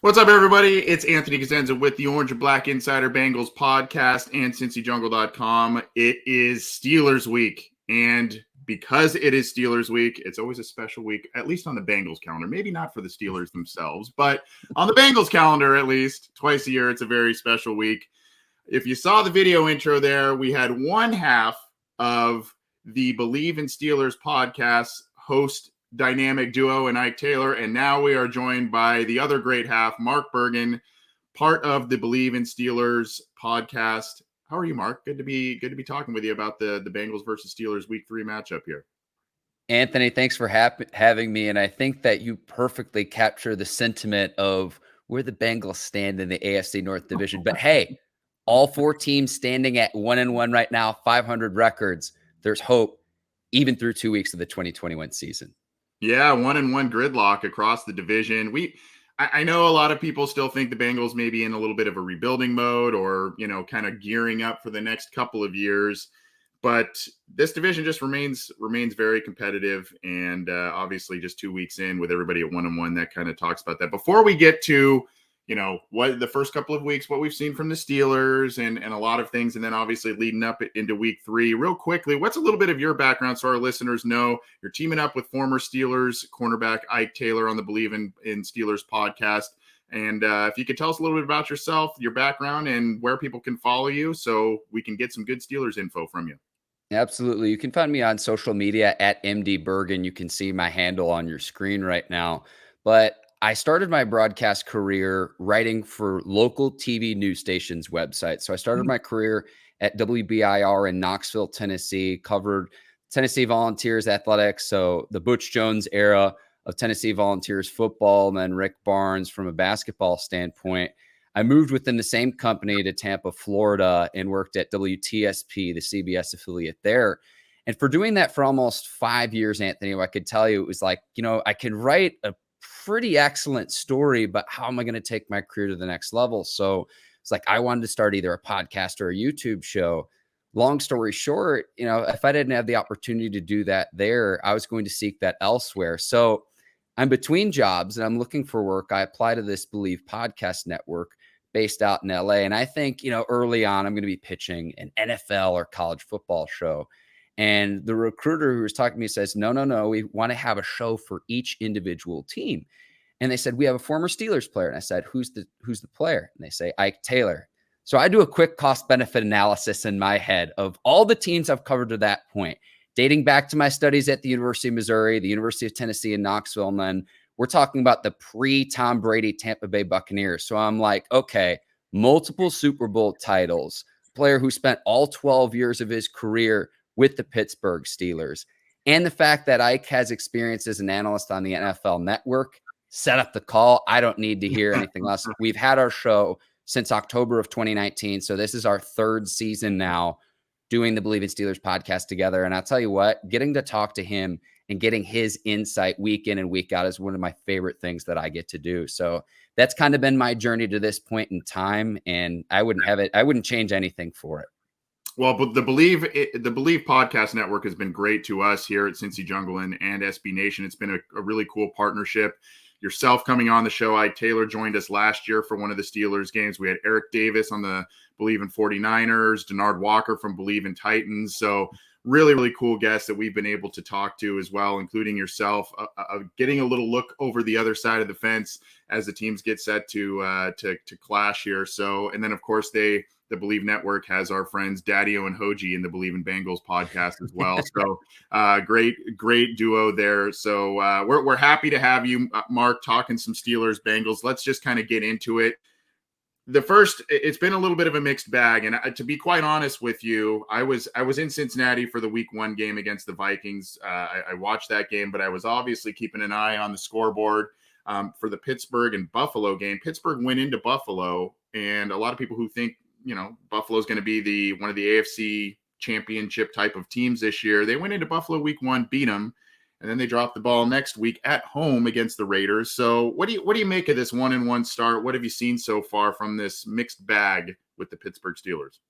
What's up, everybody? It's Anthony Cosenza with the Orange and Black Insider Bengals podcast and CincyJungle.com. It is Steelers week, and because it is Steelers week, it's always a special week, at least on the Bengals calendar. Maybe not for the Steelers themselves, but on the Bengals calendar, at least twice a year, it's a very special week. If you saw the video intro there, we had one half of the BLEAV and Steelers podcast host dynamic duo and Ike Taylor, and now we are joined by the other great half, Mark Bergin, part of the BLEAV and Steelers podcast. How are you, Mark? Good to be talking with you about the Bengals versus Steelers Week 3 matchup here. Anthony, thanks for having me, and I think that you perfectly capture the sentiment of where the Bengals stand in the AFC North Division. But hey, all four teams standing at 1-1 right now, 500 records. There's hope even through 2 weeks of the 2021 season. Yeah, 1-1 gridlock across the division. I know a lot of people still think the Bengals may be in a little bit of a rebuilding mode or, kind of gearing up for the next couple of years. But this division just remains very competitive. And obviously just 2 weeks in with everybody at 1-1, that kind of talks about that. Before we get to what the first couple of weeks, what we've seen from the Steelers and a lot of things. And then obviously leading up into week 3 real quickly, what's a little bit of your background so our listeners know you're teaming up with former Steelers cornerback Ike Taylor on the BLEAV in Steelers podcast. And if you could tell us a little bit about yourself, your background, and where people can follow you so we can get some good Steelers info from you. Absolutely. You can find me on social media at MD Bergin. You can see my handle on your screen right now. But I started my broadcast career writing for local TV news stations websites. So I started my career at WBIR in Knoxville, Tennessee, covered Tennessee Volunteers athletics. So the Butch Jones era of Tennessee Volunteers football, and then Rick Barnes from a basketball standpoint. I moved within the same company to Tampa, Florida, and worked at WTSP, the CBS affiliate there. And for doing that for almost 5 years, Anthony, I could tell you, it was like, I could write a pretty excellent story, but how am I going to take my career to the next level? So it's like, I wanted to start either a podcast or a YouTube show. Long story short, if I didn't have the opportunity to do that there, I was going to seek that elsewhere. So I'm between jobs and I'm looking for work. I apply to this BLEAV podcast network based out in LA. And I think, early on, I'm going to be pitching an NFL or college football show. And the recruiter who was talking to me says, no, we want to have a show for each individual team. And they said, we have a former Steelers player. And I said, who's the player? And they say, Ike Taylor. So I do a quick cost benefit analysis in my head of all the teams I've covered to that point, dating back to my studies at the University of Missouri, the University of Tennessee in Knoxville. And then we're talking about the pre-Tom Brady Tampa Bay Buccaneers. So I'm like, okay, multiple Super Bowl titles, player who spent all 12 years of his career with the Pittsburgh Steelers, and the fact that Ike has experience as an analyst on the NFL Network, set up the call. I don't need to hear anything else. We've had our show since October of 2019, so this is our third season now doing the BLEAV in Steelers podcast together. And I'll tell you what, getting to talk to him and getting his insight week in and week out is one of my favorite things that I get to do. So that's kind of been my journey to this point in time, and I wouldn't change anything for it. Well, but the BLEAV podcast network has been great to us here at Cincy Jungle and SB Nation. It's been a really cool partnership. Yourself coming on the show, Ike Taylor joined us last year for one of the Steelers games. We had Eric Davis on the BLEAV in 49ers, Denard Walker from BLEAV in Titans. So really, really cool guests that we've been able to talk to as well, including yourself, getting a little look over the other side of the fence as the teams get set to clash here. So, and then of course the BLEAV Network has our friends Daddio and Hoji in the BLEAV in Bengals podcast as well. So great duo there. So we're happy to have you, Mark, talking some Steelers Bengals. Let's just kind of get into it. It's been a little bit of a mixed bag. And to be quite honest with you, I was in Cincinnati for the week 1 game against the Vikings. I watched that game, but I was obviously keeping an eye on the scoreboard for the Pittsburgh and Buffalo game. Pittsburgh went into Buffalo, and a lot of people who think, Buffalo's going to be one of the AFC championship type of teams this year. They went into Buffalo week 1, beat them, and then they dropped the ball next week at home against the Raiders. So what do you make of this 1-1 start? What have you seen so far from this mixed bag with the Pittsburgh Steelers?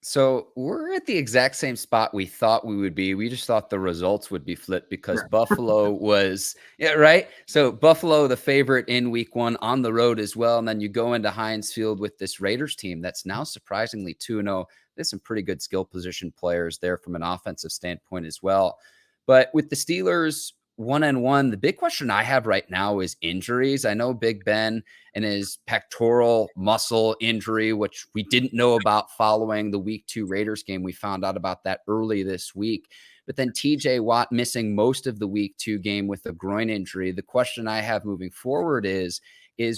So we're at the exact same spot we thought we would be. We just thought the results would be flipped because Yeah. Buffalo was, yeah, right. So Buffalo, the favorite in week 1 on the road as well. And then you go into Heinz Field with this Raiders team that's now surprisingly 2-0. There's some pretty good skill position players there from an offensive standpoint as well. But with the Steelers 1-1, the big question I have right now is injuries. I know Big Ben and his pectoral muscle injury, which we didn't know about following the week 2 Raiders game. We found out about that early this week. But then TJ Watt missing most of the week 2 game with a groin injury. The question I have moving forward is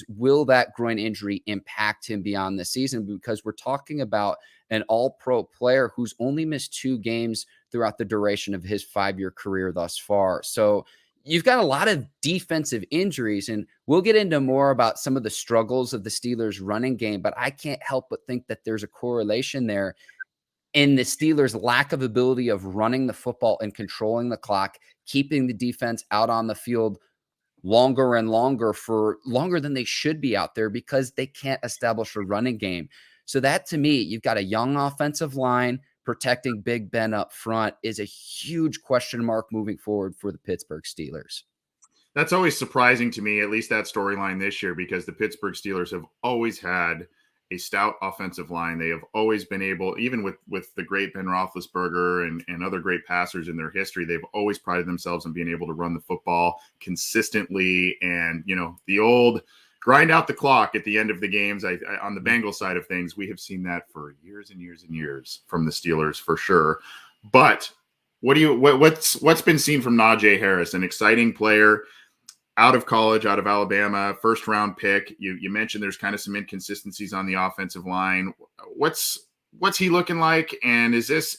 will that groin injury impact him beyond the season? Because we're talking about an all-pro player who's only missed 2 games throughout the duration of his 5-year career thus far. So you've got a lot of defensive injuries, and we'll get into more about some of the struggles of the Steelers running game, but I can't help but think that there's a correlation there in the Steelers' lack of ability of running the football and controlling the clock, keeping the defense out on the field longer and longer for longer than they should be out there because they can't establish a running game. So that to me, you've got a young offensive line protecting Big Ben up front is a huge question mark moving forward for the Pittsburgh Steelers. That's always surprising to me, at least that storyline this year, because the Pittsburgh Steelers have always had a stout offensive line. They have always been able, even with the great Ben Roethlisberger and other great passers in their history, they've always prided themselves on being able to run the football consistently. And, the old grind out the clock at the end of the games. On the Bengals side of things, we have seen that for years and years and years from the Steelers for sure. But what's been seen from Najee Harris, an exciting player out of college, out of Alabama, first round pick. You mentioned there's kind of some inconsistencies on the offensive line. What's he looking like? And is this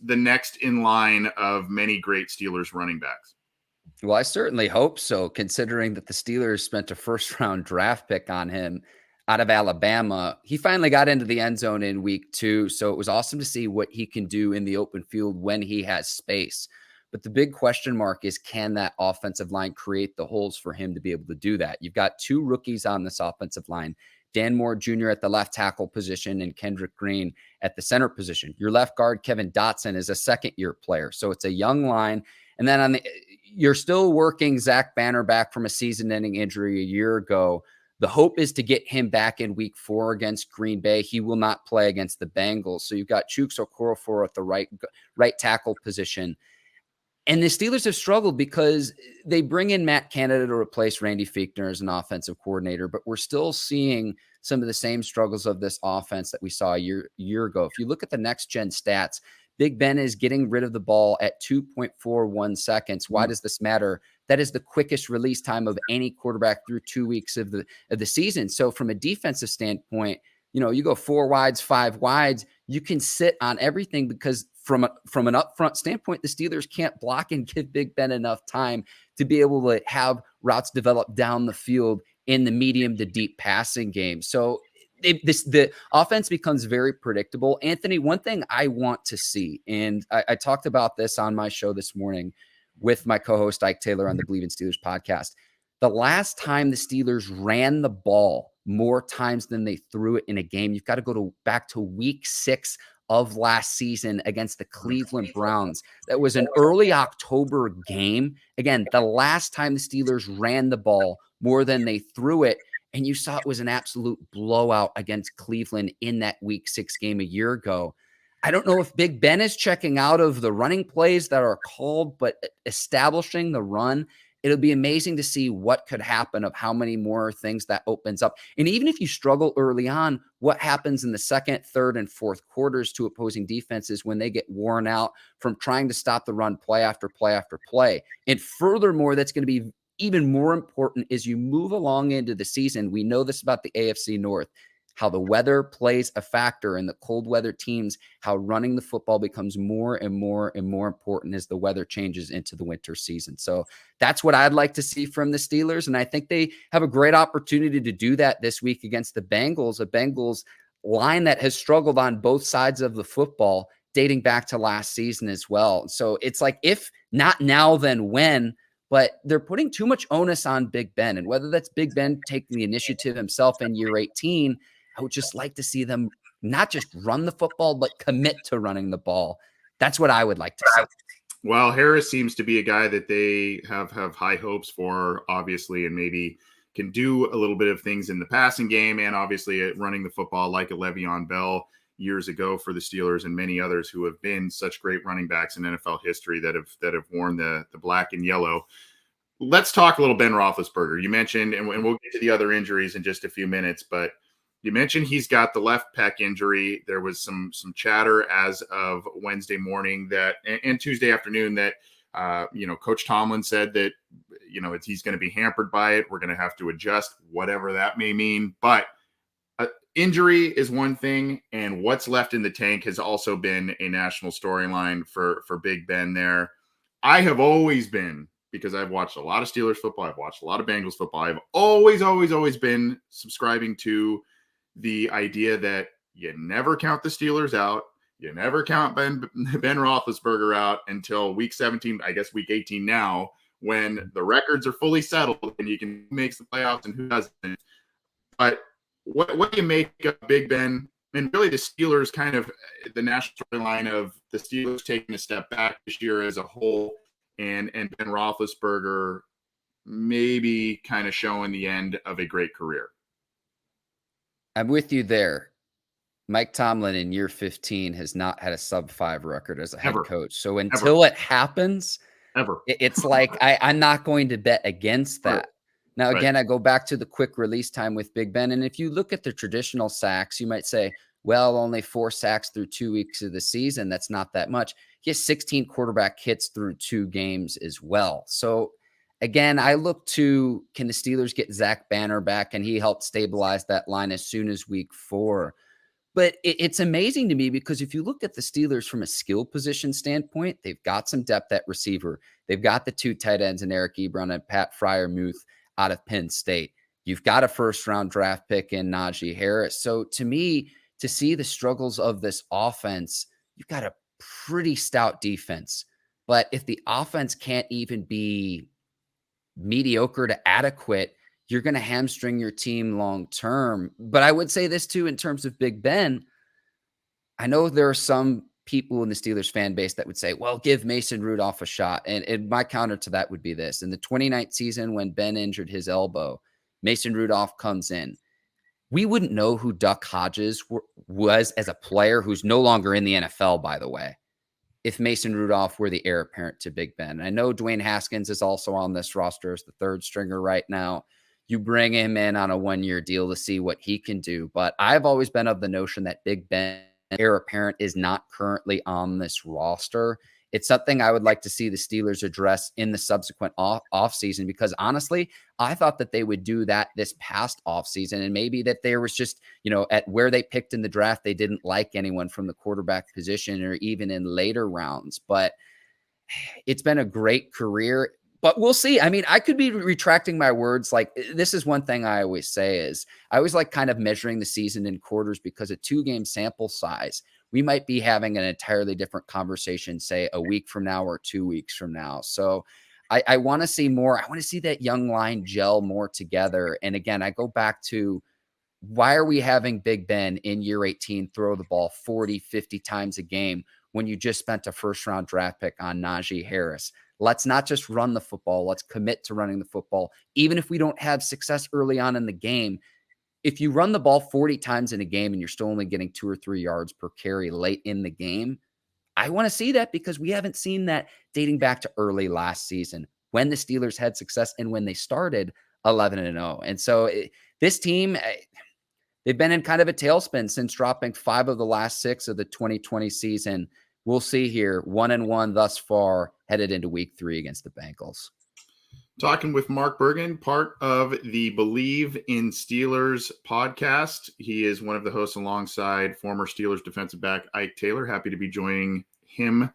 the next in line of many great Steelers running backs? Well, I certainly hope so, considering that the Steelers spent a first round draft pick on him out of Alabama. He finally got into the end zone in week 2. So it was awesome to see what he can do in the open field when he has space. But the big question mark is, can that offensive line create the holes for him to be able to do that? You've got 2 rookies on this offensive line, Dan Moore Jr. at the left tackle position and Kendrick Green at the center position. Your left guard, Kevin Dotson, is a second-year player. So it's a young line. And then you're still working Zach Banner back from a season-ending injury a year ago. The hope is to get him back in week 4 against Green Bay. He will not play against the Bengals. So you've got Chuks Okorafor at the right tackle position. And the Steelers have struggled because they bring in Matt Canada to replace Randy Fichtner as an offensive coordinator, but we're still seeing some of the same struggles of this offense that we saw a year ago. If you look at the next gen stats, Big Ben is getting rid of the ball at 2.41 seconds. Why does this matter? That is the quickest release time of any quarterback through 2 weeks of the season. So from a defensive standpoint, you go 4 wides, 5 wides, you can sit on everything because from an upfront standpoint, the Steelers can't block and give Big Ben enough time to be able to have routes develop down the field in the medium to deep passing game. So the offense becomes very predictable. Anthony, one thing I want to see, and I talked about this on my show this morning with my co-host Ike Taylor on the BLEAV in Steelers podcast. The last time the Steelers ran the ball more times than they threw it in a game, you've got to go back to week 6 of last season against the Cleveland Browns. That was an early October game. Again, the last time the Steelers ran the ball more than they threw it, and you saw it was an absolute blowout against Cleveland in that week 6 game a year ago. I don't know if Big Ben is checking out of the running plays that are called, but establishing the run, it'll be amazing to see what could happen of how many more things that opens up. And even if you struggle early on, what happens in the second, third, and fourth quarters to opposing defenses when they get worn out from trying to stop the run play after play after play. And furthermore, that's going to be even more important as you move along into the season. We know this about the AFC North, how the weather plays a factor in the cold weather teams, how running the football becomes more and more and more important as the weather changes into the winter season. So that's what I'd like to see from the Steelers. And I think they have a great opportunity to do that this week against the Bengals, a Bengals line that has struggled on both sides of the football dating back to last season as well. So it's like, if not now, then when? But they're putting too much onus on Big Ben. And whether that's Big Ben taking the initiative himself in year 18, I would just like to see them not just run the football, but commit to running the ball. That's what I would like to see. Well, Harris seems to be a guy that they have high hopes for, obviously, and maybe can do a little bit of things in the passing game and obviously running the football like a Le'Veon Bell years ago for the Steelers and many others who have been such great running backs in NFL history that have worn the black and yellow. Let's talk a little Ben Roethlisberger. You mentioned, and we'll get to the other injuries in just a few minutes, but you mentioned he's got the left pec injury. There was some chatter as of Wednesday morning that and Tuesday afternoon that Coach Tomlin said that he's going to be hampered by it. We're going to have to adjust, whatever that may mean. But injury is one thing, and what's left in the tank has also been a national storyline for Big Ben there. I have always been, because I've watched a lot of Steelers football, I've watched a lot of Bengals football, I've always been subscribing to the idea that you never count the Steelers out. You never count Ben Roethlisberger out until week 17, I guess week 18 now, when the records are fully settled and you can make the playoffs and who doesn't. But what do you make of Big Ben and really the Steelers, kind of the national storyline of the Steelers taking a step back this year as a whole, and Ben Roethlisberger maybe kind of showing the end of a great career? I'm with you there. Mike Tomlin in year 15 has not had a sub-5 record as a head coach. So until it happens, it's like I'm not going to bet against that. Right. Now, again, I go back to the quick release time with Big Ben. And if you look at the traditional sacks, you might say, well, only 4 sacks through 2 weeks of the season. That's not that much. He has 16 quarterback hits through 2 games as well. So again, I look to, can the Steelers get Zach Banner back? And he helped stabilize that line as soon as week 4. But it's amazing to me because if you look at the Steelers from a skill position standpoint, they've got some depth at receiver. They've got the 2 tight ends in Eric Ebron and Pat Freiermuth out of Penn State. You've got a first-round draft pick in Najee Harris. So to me, to see the struggles of this offense, you've got a pretty stout defense. But if the offense can't even be mediocre to adequate, you're going to hamstring your team long term. But I would say this too, in terms of Big Ben, I know there are some people in the Steelers fan base that would say, well, give Mason Rudolph a shot. And my counter to that would be this. In the 2019 season, when Ben injured his elbow, Mason Rudolph comes in. We wouldn't know who Duck Hodges was as a player, who's no longer in the NFL, by the way, if Mason Rudolph were the heir apparent to Big Ben. And I know Dwayne Haskins is also on this roster as the 3rd stringer right now. You bring him in on a 1-year deal to see what he can do. But I've always been of the notion that Big Ben, heir apparent, is not currently on this roster. It's something I would like to see the Steelers address in the subsequent offseason, because honestly, I thought that they would do that this past offseason, and maybe that there was just, at where they picked in the draft, they didn't like anyone from the quarterback position or even in later rounds. But it's been a great career. But we'll see. I mean, I could be retracting my words. Like, this is one thing I always say is I always like kind of measuring the season in quarters, because a 2-game sample size, we might be having an entirely different conversation, say a week from now or 2 weeks from now. So I want to see more. I want to see that young line gel more together. And again, I go back to, why are we having Big Ben in year 18 throw the ball 40, 50 times a game when you just spent a 1st-round draft pick on Najee Harris? Let's not just run the football. Let's commit to running the football. Even if we don't have success early on in the game, if you run the ball 40 times in a game and you're still only getting 2 or 3 yards per carry late in the game, I want to see that, because we haven't seen that dating back to early last season when the Steelers had success and when they started 11-0. And so this team, they've been in kind of a tailspin since dropping 5 of the last 6 of the 2020 season. We'll see here, 1-1 thus far, headed into week 3 against the Bengals. Talking with Mark Bergin, part of the BLEAV in Steelers podcast. He is one of the hosts alongside former Steelers defensive back Ike Taylor. Happy to be joining him,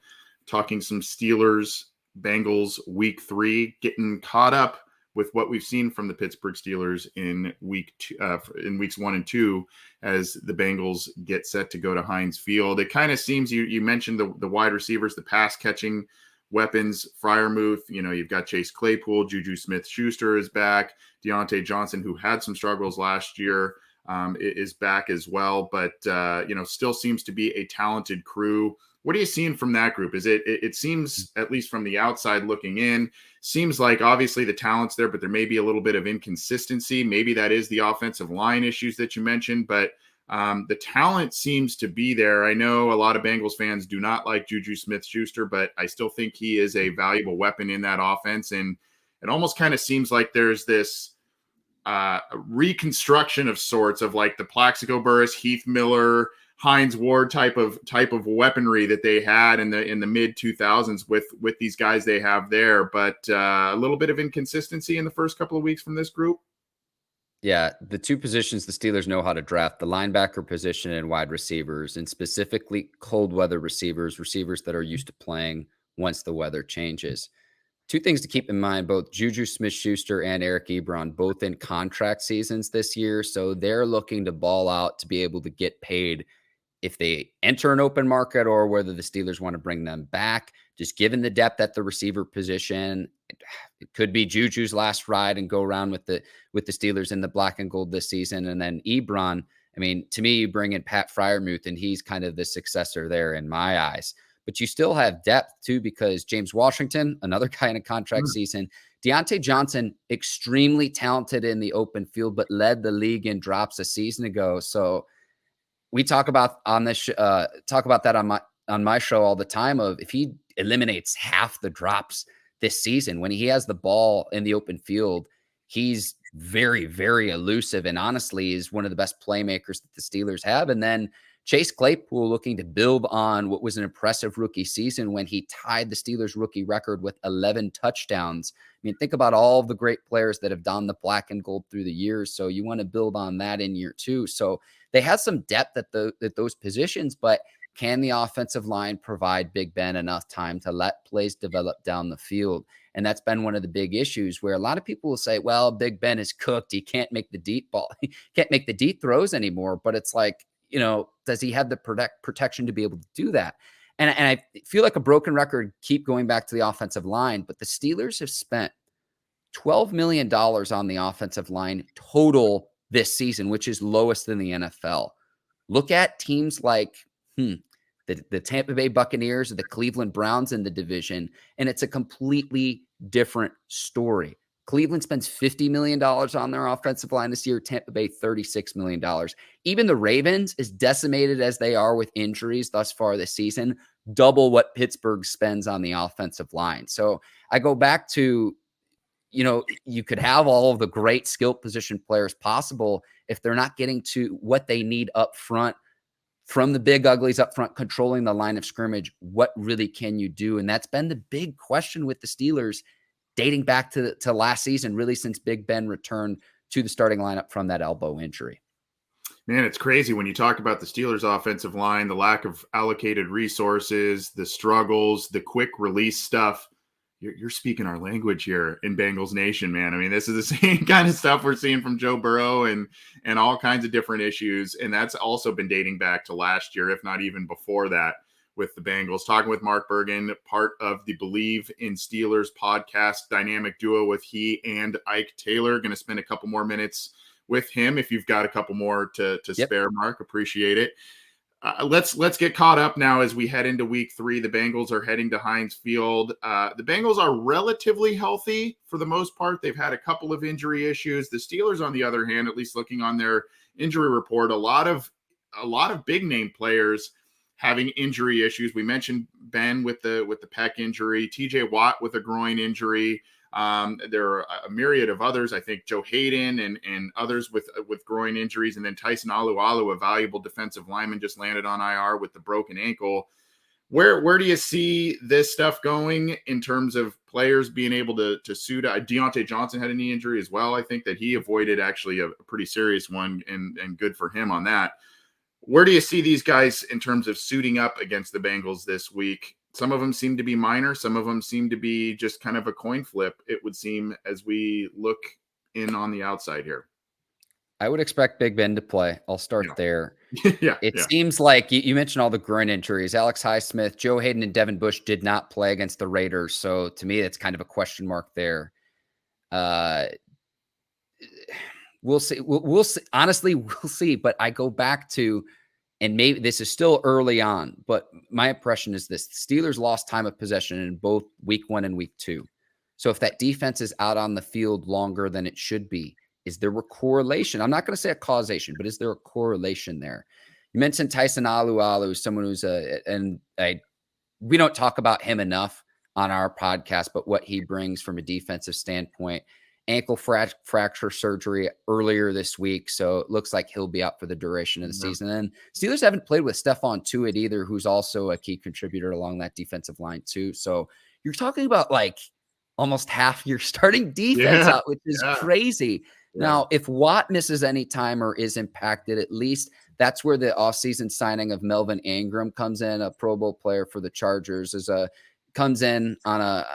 talking some Steelers, Bengals week 3, getting caught up with what we've seen from the Pittsburgh Steelers in weeks 1 and 2, as the Bengals get set to go to Heinz Field. It kind of seems, you mentioned the wide receivers, the pass catching weapons, Freiermuth, you've got Chase Claypool, Juju Smith-Schuster is back, Deontay Johnson, who had some struggles last year. is back as well, but still seems to be a talented crew. What are you seeing from that group? It seems, at least from the outside looking in, seems like obviously the talent's there, but there may be a little bit of inconsistency. Maybe that is the offensive line issues that you mentioned, but the talent seems to be there. I know a lot of Bengals fans do not like Juju Smith-Schuster, but I still think he is a valuable weapon in that offense. And it almost kind of seems like there's this reconstruction of sorts of like the Plaxico Burress, Heath Miller, Hines Ward type of weaponry that they had in the mid 2000s with these guys they have there, but a little bit of inconsistency in the first couple of weeks from this group. Yeah, the two positions the Steelers know how to draft, the linebacker position and wide receivers, and specifically cold weather receivers that are used to playing once the weather changes. Two things to keep in mind, both Juju Smith-Schuster and Eric Ebron, both in contract seasons this year. So they're looking to ball out to be able to get paid if they enter an open market or whether the Steelers want to bring them back. Just given the depth at the receiver position, it could be Juju's last ride and go around with the Steelers in the black and gold this season. And then Ebron, I mean, to me, you bring in Pat Freiermuth, and he's kind of the successor there in my eyes. But you still have depth too, because James Washington, another guy in a contract season, Deontay Johnson, extremely talented in the open field, but led the league in drops a season ago. So we talk about that on my show all the time of if he eliminates half the drops this season, when he has the ball in the open field, he's very, very elusive and honestly is one of the best playmakers that the Steelers have. And then Chase Claypool looking to build on what was an impressive rookie season when he tied the Steelers rookie record with 11 touchdowns. I mean, think about all of the great players that have donned the black and gold through the years. So you want to build on that in year two. So they have some depth at those positions, but can the offensive line provide Big Ben enough time to let plays develop down the field? And that's been one of the big issues where a lot of people will say, well, Big Ben is cooked. He can't make the deep ball. He can't make the deep throws anymore. But it's like, does he have the protection to be able to do that? And I feel like a broken record, keep going back to the offensive line, but the Steelers have spent $12 million on the offensive line total this season, which is lowest in the NFL. Look at teams like the Tampa Bay Buccaneers or the Cleveland Browns in the division, and it's a completely different story. Cleveland spends $50 million on their offensive line this year. Tampa Bay, $36 million. Even the Ravens, as decimated as they are with injuries thus far this season, double what Pittsburgh spends on the offensive line. So I go back to, you could have all of the great skill position players possible if they're not getting to what they need up front from the big uglies up front, controlling the line of scrimmage. What really can you do? And that's been the big question with the Steelers dating back to last season, really since Big Ben returned to the starting lineup from that elbow injury. Man, it's crazy when you talk about the Steelers' offensive line, the lack of allocated resources, the struggles, the quick release stuff. You're speaking our language here in Bengals Nation, man. I mean, this is the same kind of stuff we're seeing from Joe Burrow and all kinds of different issues. And that's also been dating back to last year, if not even before that, with the Bengals. Talking with Mark Bergin, part of the BLEAV in Steelers podcast dynamic duo with he and Ike Taylor. Going to spend a couple more minutes with him. If you've got a couple more to spare, Mark, appreciate it. Let's get caught up now as we head into week 3. The Bengals are heading to Heinz Field. The Bengals are relatively healthy for the most part. They've had a couple of injury issues. The Steelers, on the other hand, at least looking on their injury report, a lot of big name players having injury issues. We mentioned Ben with the pec injury, TJ Watt with a groin injury. There are a myriad of others. I think Joe Hayden and others with groin injuries. And then Tyson Alualu, a valuable defensive lineman, just landed on IR with the broken ankle. Where do you see this stuff going in terms of players being able to suit? Deontay Johnson had a knee injury as well. I think that he avoided actually a pretty serious one, and good for him on that. Where do you see these guys in terms of suiting up against the Bengals this week? Some of them seem to be minor. Some of them seem to be just kind of a coin flip, it would seem, as we look in on the outside here. I would expect Big Ben to play. I'll start there. It Yeah. seems like you mentioned all the groin injuries. Alex Highsmith, Joe Hayden, and Devin Bush did not play against the Raiders. So to me, it's kind of a question mark there. We'll see. We'll see. Honestly, we'll see. But I go back to, and maybe this is still early on, but my impression is this: the Steelers lost time of possession in both week 1 and week 2. So if that defense is out on the field longer than it should be, is there a correlation? I'm not going to say a causation, but is there a correlation there? You mentioned Tyson Alualu, someone who's we don't talk about him enough on our podcast, but what he brings from a defensive standpoint. Ankle fracture surgery earlier this week, so it looks like he'll be out for the duration of the season. And Steelers haven't played with Stephon Tuitt either, who's also a key contributor along that defensive line too. So you're talking about like almost half your starting defense out, which is crazy. Yeah. Now, if Watt misses any time or is impacted, at least that's where the offseason signing of Melvin Ingram comes in, a Pro Bowl player for the Chargers, comes in on a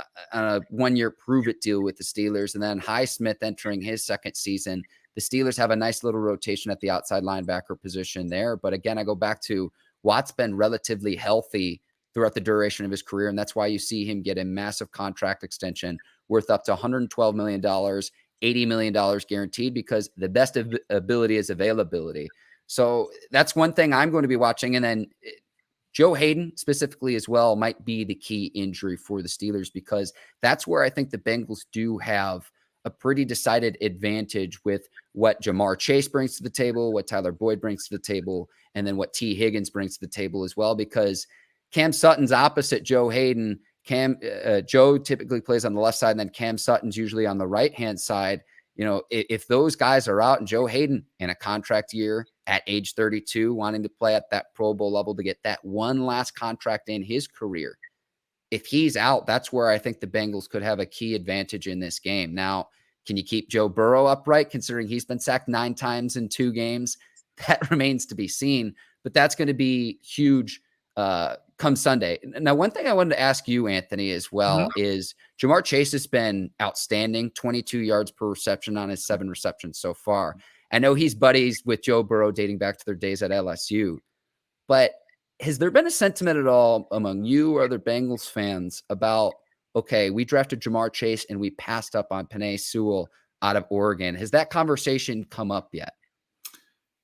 1-year prove-it deal with the Steelers. And then Highsmith entering his second season. The Steelers have a nice little rotation at the outside linebacker position there. But again, I go back to Watt's been relatively healthy throughout the duration of his career, and that's why you see him get a massive contract extension worth up to $112 million, $80 million guaranteed, because the best ability is availability. So that's one thing I'm going to be watching. And then Joe Hayden specifically as well might be the key injury for the Steelers, because that's where I think the Bengals do have a pretty decided advantage with what Jamar Chase brings to the table, what Tyler Boyd brings to the table, and then what T. Higgins brings to the table as well, because Cam Sutton's opposite Joe Hayden. Joe typically plays on the left side, and then Cam Sutton's usually on the right-hand side. You know, if those guys are out, and Joe Hayden in a contract year at age 32, wanting to play at that Pro Bowl level to get that one last contract in his career, if he's out, that's where I think the Bengals could have a key advantage in this game. Now, can you keep Joe Burrow upright, considering he's been sacked 9 times in 2 games? That remains to be seen, but that's going to be huge come Sunday. Now, one thing I wanted to ask you, Anthony, as well, is Jamar Chase has been outstanding, 22 yards per reception on his 7 receptions so far. I know he's buddies with Joe Burrow dating back to their days at LSU, but has there been a sentiment at all among you or other Bengals fans about, okay, we drafted Jamar Chase and we passed up on Penei Sewell out of Oregon? Has that conversation come up yet?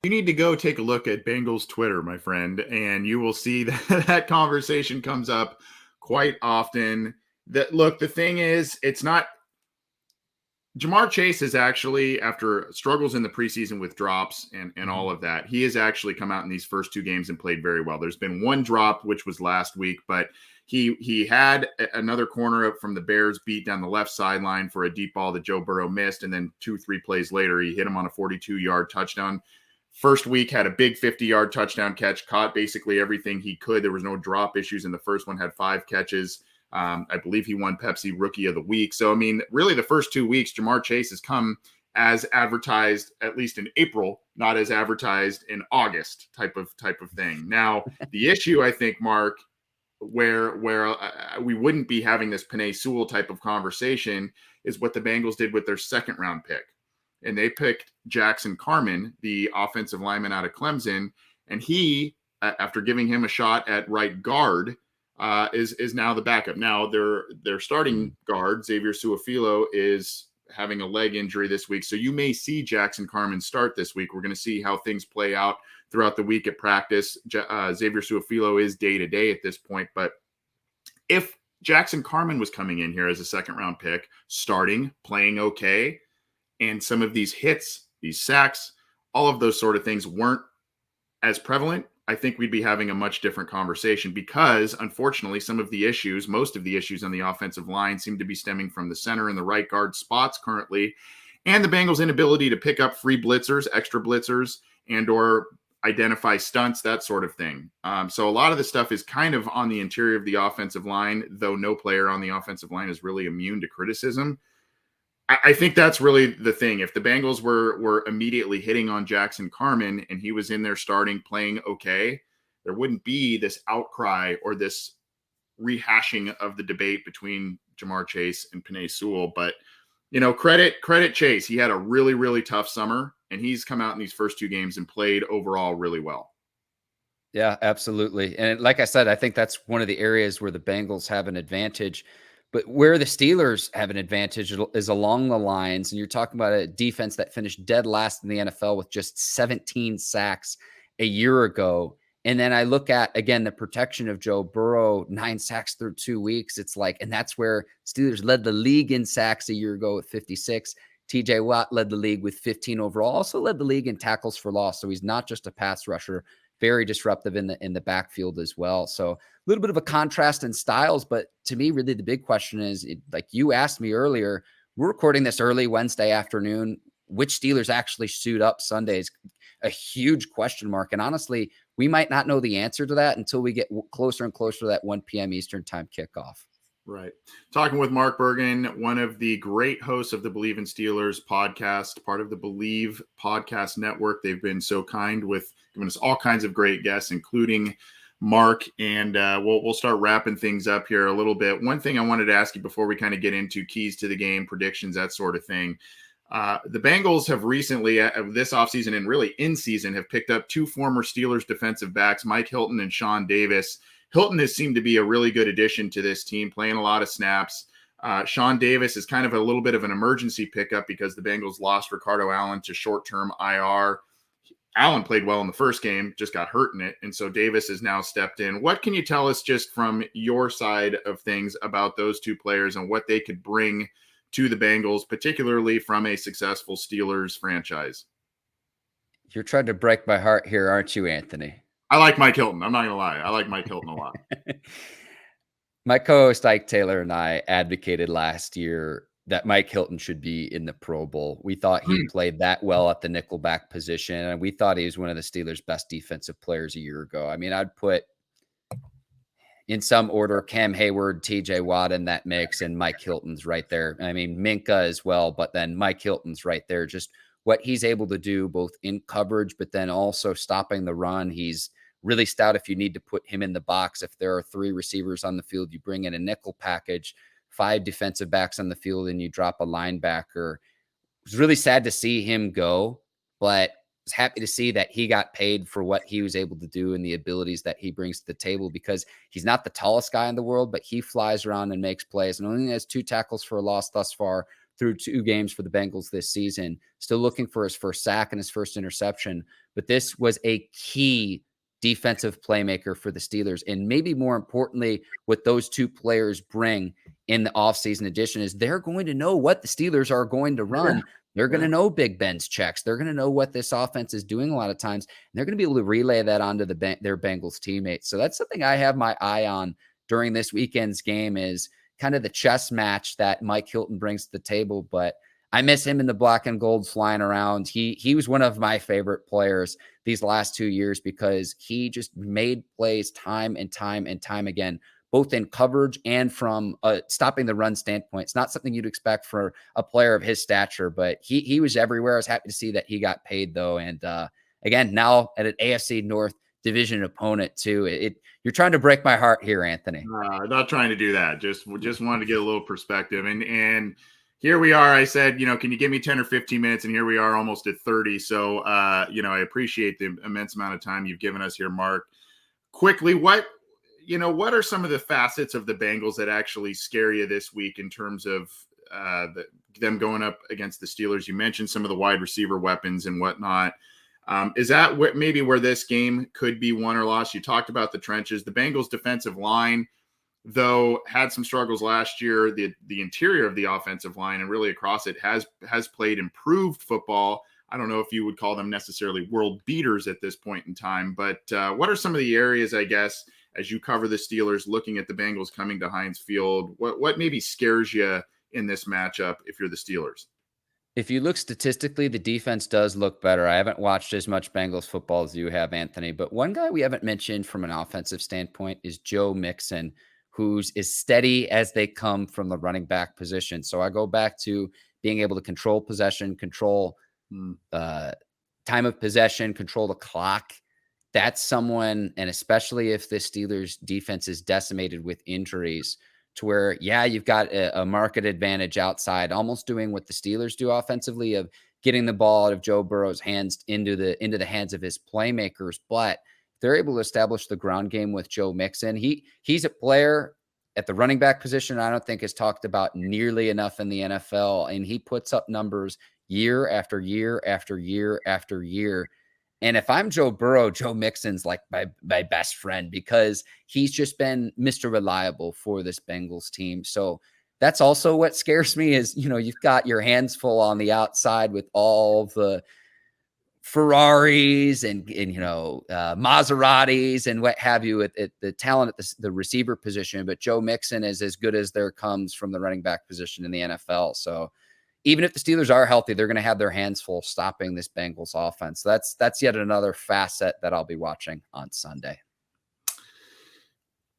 You need to go take a look at Bengals Twitter, my friend, and you will see that that conversation comes up quite often. The thing is, it's not Jamar Chase is actually, after struggles in the preseason with drops and all of that, he has actually come out in these first 2 games and played very well. There's been 1 drop, which was last week, but he had another corner up from the Bears beat down the left sideline for a deep ball that Joe Burrow missed, and then 2-3 plays later, he hit him on a 42-yard touchdown. First week had a big 50-yard touchdown catch, caught basically everything he could. There was no drop issues in the first one, had 5 catches. I believe he won Pepsi Rookie of the Week. So, I mean, really the first 2 weeks, Jamar Chase has come as advertised, at least in April, not as advertised in August type of thing. Now, the issue, I think, Mark, where we wouldn't be having this Penei Sewell type of conversation is what the Bengals did with their 2nd round pick. And they picked Jackson Carman, the offensive lineman out of Clemson. And he, after giving him a shot at right guard, is now the backup. Now their starting guard, Xavier Su'a-Filo, is having a leg injury this week. So you may see Jackson Carman start this week. We're going to see how things play out throughout the week at practice. Xavier Su'a-Filo is day-to-day at this point. But if Jackson Carman was coming in here as a 2nd round pick, starting, playing okay, and some of these hits, these sacks, all of those sort of things weren't as prevalent, I think we'd be having a much different conversation, because unfortunately most of the issues on the offensive line seem to be stemming from the center and the right guard spots currently, and the Bengals' inability to pick up free blitzers, extra blitzers, and or identify stunts, that sort of thing. So a lot of the stuff is kind of on the interior of the offensive line, though no player on the offensive line is really immune to criticism. I think that's really the thing. If the Bengals were immediately hitting on Jackson Carman and he was in there starting, playing okay, there wouldn't be this outcry or this rehashing of the debate between Jamar Chase and Penei Sewell. But, you know, credit Chase. He had a really, really tough summer, and he's come out in these first 2 games and played overall really well. Yeah, absolutely. And like I said, I think that's one of the areas where the Bengals have an advantage. But where the Steelers have an advantage is along the lines, and you're talking about a defense that finished dead last in the NFL with just 17 sacks a year ago. And then I look at, again, the protection of Joe Burrow, 9 sacks through 2 weeks. It's like, and that's where Steelers led the league in sacks a year ago with 56. TJ Watt led the league with 15 overall, also led the league in tackles for loss. So he's not just a pass rusher, very disruptive in the backfield as well. So a little bit of a contrast in styles, but to me, really the big question is, like you asked me earlier, we're recording this early Wednesday afternoon. Which Steelers actually suit up Sunday is a huge question mark. And honestly, we might not know the answer to that until we get closer and closer to that 1 p.m. Eastern time kickoff. Right. Talking with Mark Bergin, one of the great hosts of the BLEAV in Steelers podcast, part of the BLEAV podcast network. They've been so kind with giving us all kinds of great guests, including Mark. And we'll start wrapping things up here a little bit. One thing I wanted to ask you before we kind of get into keys to the game, predictions, that sort of thing. The Bengals have recently, this offseason and really in season, have picked up 2 former Steelers defensive backs, Mike Hilton and Sean Davis. Hilton has seemed to be a really good addition to this team, playing a lot of snaps. Sean Davis is kind of a little bit of an emergency pickup because the Bengals lost Ricardo Allen to short-term IR. Allen played well in the first game, just got hurt in it, and so Davis has now stepped in. What can you tell us just from your side of things about those 2 players and what they could bring to the Bengals, particularly from a successful Steelers franchise? You're trying to break my heart here, aren't you, Anthony? I like Mike Hilton. I'm not going to lie. I like Mike Hilton a lot. My co-host Ike Taylor and I advocated last year that Mike Hilton should be in the Pro Bowl. We thought he played that well at the nickelback position, and we thought he was one of the Steelers' best defensive players a year ago. I mean, I'd put in some order Cam Hayward, TJ Watt in that mix, and Mike Hilton's right there. I mean, Minka as well, but then Mike Hilton's right there. Just what he's able to do both in coverage, but then also stopping the run. He's really stout if you need to put him in the box. If there are 3 receivers on the field, you bring in a nickel package, 5 defensive backs on the field, and you drop a linebacker. It was really sad to see him go, but I was happy to see that he got paid for what he was able to do and the abilities that he brings to the table, because he's not the tallest guy in the world, but he flies around and makes plays, and only has 2 tackles for a loss thus far through 2 games for the Bengals this season. Still looking for his first sack and his first interception, but this was a key defensive playmaker for the Steelers. And maybe more importantly, what those 2 players bring in the offseason addition is they're going to know what the Steelers are going to run. They're going to know Big Ben's checks. They're going to know what this offense is doing a lot of times. And they're going to be able to relay that onto their Bengals teammates. So that's something I have my eye on during this weekend's game, is kind of the chess match that Mike Hilton brings to the table. But I miss him in the black and gold flying around. He was one of my favorite players these last 2 years because he just made plays time and time and time again, both in coverage and from stopping the run standpoint. It's not something you'd expect for a player of his stature, but he was everywhere. I was happy to see that he got paid, though. And again, now at an AFC North division opponent too. You're trying to break my heart here, Anthony. Not trying to do that. Just wanted to get a little perspective. And here we are. I said, can you give me 10 or 15 minutes? And here we are almost at 30. So, I appreciate the immense amount of time you've given us here, Mark. Quickly, what are some of the facets of the Bengals that actually scare you this week in terms of them going up against the Steelers? You mentioned some of the wide receiver weapons and whatnot. Is that maybe where this game could be won or lost? You talked about the trenches. The Bengals defensive line, though, had some struggles last year. The interior of the offensive line and really across it has played improved football. I don't know if you would call them necessarily world beaters at this point in time, but what are some of the areas, I guess, as you cover the Steelers, looking at the Bengals coming to Heinz Field, what maybe scares you in this matchup if you're the Steelers? If you look statistically, the defense does look better. I haven't watched as much Bengals football as you have, Anthony, but one guy we haven't mentioned from an offensive standpoint is Joe Mixon, who's as steady as they come from the running back position. So I go back to being able to control possession, control time of possession, control the clock. That's someone, and especially if the Steelers defense is decimated with injuries, to where, you've got a market advantage outside, almost doing what the Steelers do offensively of getting the ball out of Joe Burrow's hands into the hands of his playmakers. But they're able to establish the ground game with Joe Mixon. He's a player at the running back position, I don't think is talked about nearly enough in the NFL. And he puts up numbers year after year after year after year. And if I'm Joe Burrow, Joe Mixon's like my best friend, because he's just been Mr. Reliable for this Bengals team. So that's also what scares me is, you've got your hands full on the outside with all the Ferraris and Maseratis and what have you at the talent at the receiver position. But Joe Mixon is as good as there comes from the running back position in the NFL. So even if the Steelers are healthy, they're going to have their hands full stopping this Bengals offense. So that's yet another facet that I'll be watching on Sunday.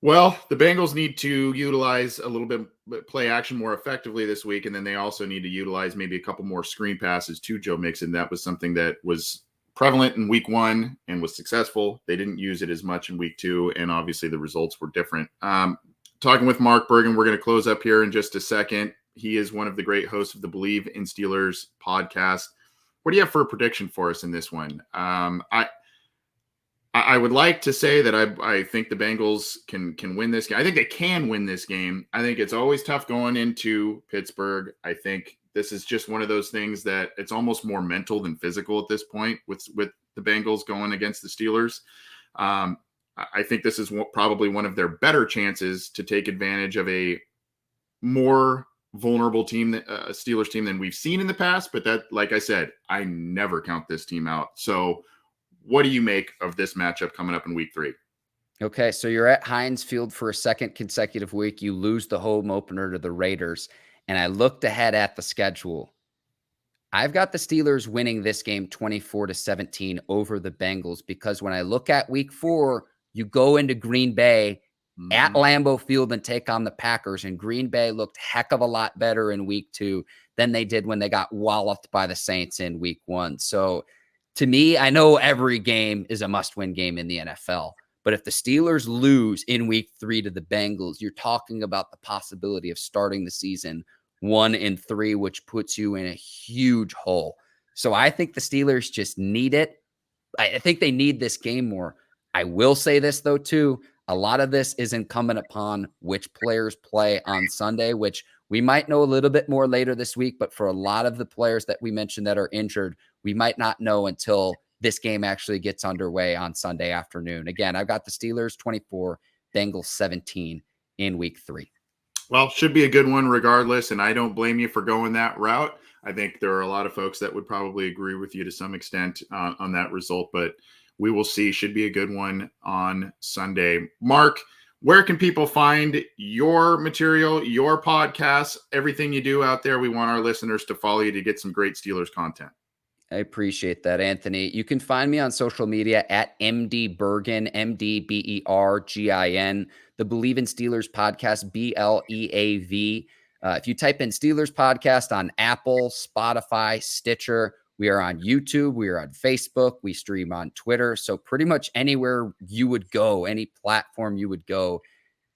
Well, the Bengals need to utilize a little bit play action more effectively this week, and then they also need to utilize maybe a couple more screen passes to Joe Mixon. That was something that was prevalent in week 1 and was successful. They didn't use it as much in week 2, and obviously the results were different. Talking with Mark Bergin, we're going to close up here in just a second. He is one of the great hosts of the BLEAV in Steelers podcast. What do you have for a prediction for us in this one? I would like to say that I think the Bengals can win this game. I think they can win this game. I think it's always tough going into Pittsburgh. I think this is just one of those things that it's almost more mental than physical at this point with the Bengals going against the Steelers. I think this is probably one of their better chances to take advantage of a more vulnerable team, a Steelers team, than we've seen in the past. But that, like I said, I never count this team out. So what do you make of this matchup coming up in week 3? Okay, so you're at Heinz Field for a second consecutive week. You lose the home opener to the Raiders. And I looked ahead at the schedule. I've got the Steelers winning this game 24-17 over the Bengals, because when I look at week 4, you go into Green Bay at Lambeau Field and take on the Packers. And Green Bay looked heck of a lot better in week 2 than they did when they got walloped by the Saints in week 1. So to me, I know every game is a must-win game in the NFL. But if the Steelers lose in week 3 to the Bengals, you're talking about the possibility of starting the season 1-3, which puts you in a huge hole. So I think the Steelers just need it. I think they need this game more. I will say this, though, too. A lot of this is incumbent upon which players play on Sunday, which we might know a little bit more later this week. But for a lot of the players that we mentioned that are injured, we might not know until this game actually gets underway on Sunday afternoon. Again, I've got the Steelers 24, Bengals 17 in week 3. Well, should be a good one regardless, and I don't blame you for going that route. I think there are a lot of folks that would probably agree with you to some extent on that result, but we will see. Should be a good one on Sunday. Mark, where can people find your material, your podcasts, everything you do out there? We want our listeners to follow you to get some great Steelers content. I appreciate that, Anthony. You can find me on social media at MD Bergin, MDBERGIN, the BLEAV in Steelers podcast, BLEAV. If you type in Steelers podcast on Apple, Spotify, Stitcher, we are on YouTube, we are on Facebook, we stream on Twitter. So pretty much anywhere you would go, any platform you would go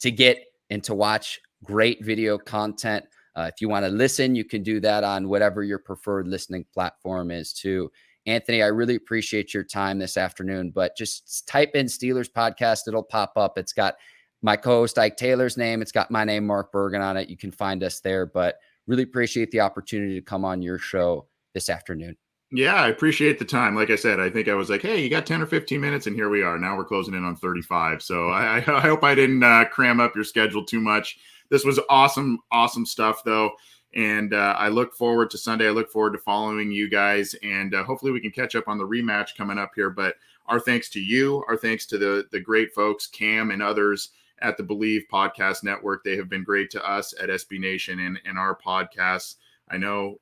to get and to watch great video content. If you want to listen, you can do that on whatever your preferred listening platform is too. Anthony, I really appreciate your time this afternoon, but just type in Steelers podcast. It'll pop up. It's got my co-host Ike Taylor's name. It's got my name, Mark Bergin, on it. You can find us there, but really appreciate the opportunity to come on your show this afternoon. Yeah, I appreciate the time. Like I said, I think I was like, hey, you got 10 or 15 minutes, and here we are. Now we're closing in on 35. So I hope I didn't cram up your schedule too much. This was awesome stuff, though. And I look forward to Sunday. I look forward to following you guys. And hopefully we can catch up on the rematch coming up here. But our thanks to you. Our thanks to the great folks, Cam and others at the BLEAV Podcast Network. They have been great to us at SB Nation and our podcasts. I know,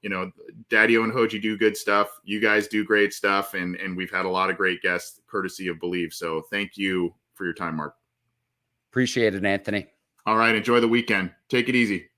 Daddy-O and Hoji do good stuff. You guys do great stuff. And we've had a lot of great guests courtesy of BLEAV. So thank you for your time, Mark. Appreciate it, Anthony. All right. Enjoy the weekend. Take it easy.